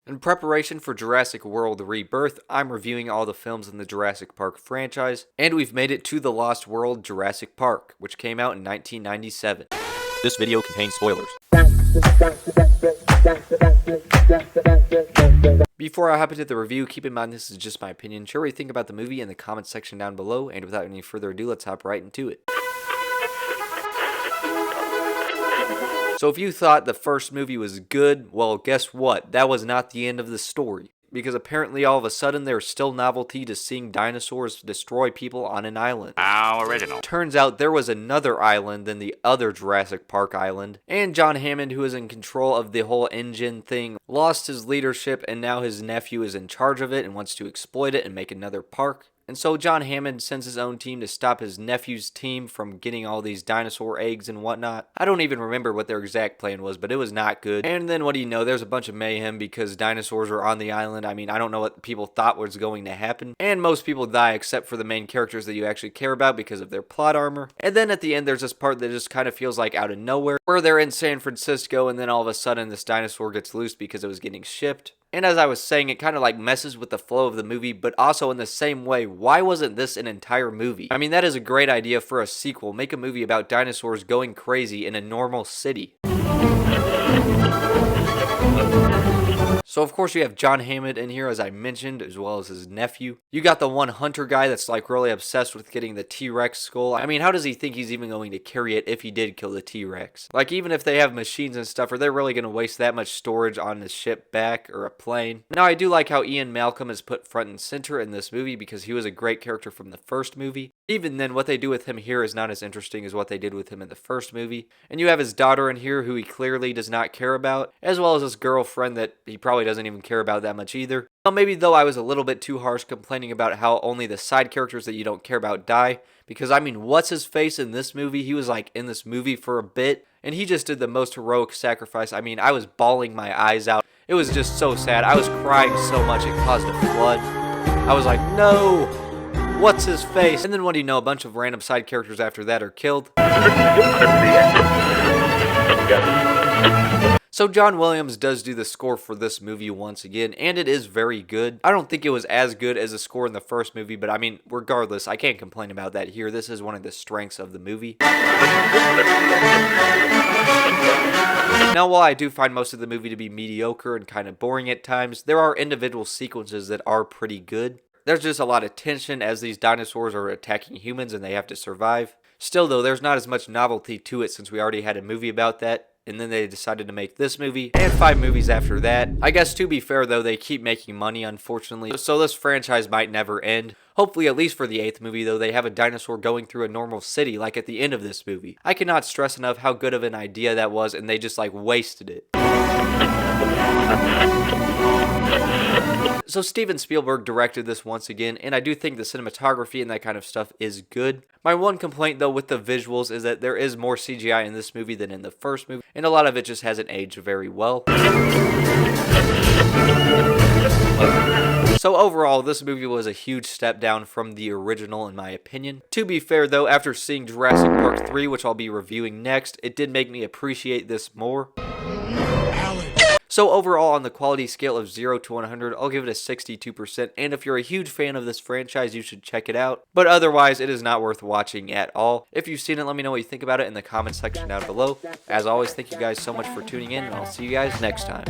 In preparation for Jurassic World Rebirth, I'm reviewing all the films in the Jurassic Park franchise, and we've made it to the Lost World Jurassic Park, which came out in 1997. This video contains spoilers. Before I hop into the review, keep in mind this is just my opinion. Share what you think about the movie in the comments section down below, and without any further ado, let's hop right into it. So if you thought the first movie was good, well, guess what? That was not the end of the story. Because apparently all of a sudden there's still novelty to seeing dinosaurs destroy people on an island. How original. Turns out there was another island than the other Jurassic Park island. And John Hammond, who is in control of the whole engine thing, lost his leadership, and now his nephew is in charge of it and wants to exploit it and make another park. And so John Hammond sends his own team to stop his nephew's team from getting all these dinosaur eggs and whatnot. I don't even remember what their exact plan was, but it was not good. And then what do you know, there's a bunch of mayhem because dinosaurs are on the island. I mean, I don't know what people thought was going to happen. And most people die except for the main characters that you actually care about because of their plot armor. And then at the end, there's this part that just kind of feels like out of nowhere, where they're in San Francisco and then all of a sudden this dinosaur gets loose because it was getting shipped. And as I was saying, it kind of like messes with the flow of the movie, but also in the same way, why wasn't this an entire movie? I mean, that is a great idea for a sequel. Make a movie about dinosaurs going crazy in a normal city. So of course you have John Hammond in here, as I mentioned, as well as his nephew. You got the one hunter guy that's like really obsessed with getting the T-Rex skull. I mean, how does he think he's even going to carry it if he did kill the T-Rex? Like, even if they have machines and stuff, are they really going to waste that much storage on the ship back or a plane? Now, I do like how Ian Malcolm is put front and center in this movie because he was a great character from the first movie. Even then, what they do with him here is not as interesting as what they did with him in the first movie. And you have his daughter in here who he clearly does not care about, as well as his girlfriend that he probably doesn't even care about that much either. Well, maybe though I was a little bit too harsh complaining about how only the side characters that you don't care about die, because I mean, what's his face in this movie? He was like in this movie for a bit, and he just did the most heroic sacrifice. I mean, I was bawling my eyes out. It was just so sad. I was crying so much it caused a flood. I was like, no! What's his face? And then what do you know, a bunch of random side characters after that are killed. So John Williams does do the score for this movie once again, and it is very good. I don't think it was as good as the score in the first movie, but I mean, regardless, I can't complain about that here. This is one of the strengths of the movie. Now, while I do find most of the movie to be mediocre and kind of boring at times, there are individual sequences that are pretty good. There's just a lot of tension as these dinosaurs are attacking humans and they have to survive. Still though, there's not as much novelty to it since we already had a movie about that. And then they decided to make this movie, and 5 movies after that. I guess to be fair though, they keep making money unfortunately, so this franchise might never end. Hopefully at least for the 8th movie though, they have a dinosaur going through a normal city like at the end of this movie. I cannot stress enough how good of an idea that was, and they just like wasted it. So Steven Spielberg directed this once again, and I do think the cinematography and that kind of stuff is good. My one complaint though with the visuals is that there is more CGI in this movie than in the first movie, and a lot of it just hasn't aged very well. So overall, this movie was a huge step down from the original in my opinion. To be fair though, after seeing Jurassic Park 3, which I'll be reviewing next, it did make me appreciate this more. So overall, on the quality scale of 0 to 100, I'll give it a 62%, and if you're a huge fan of this franchise, you should check it out. But otherwise, it is not worth watching at all. If you've seen it, let me know what you think about it in the comment section down below. As always, thank you guys so much for tuning in, and I'll see you guys next time.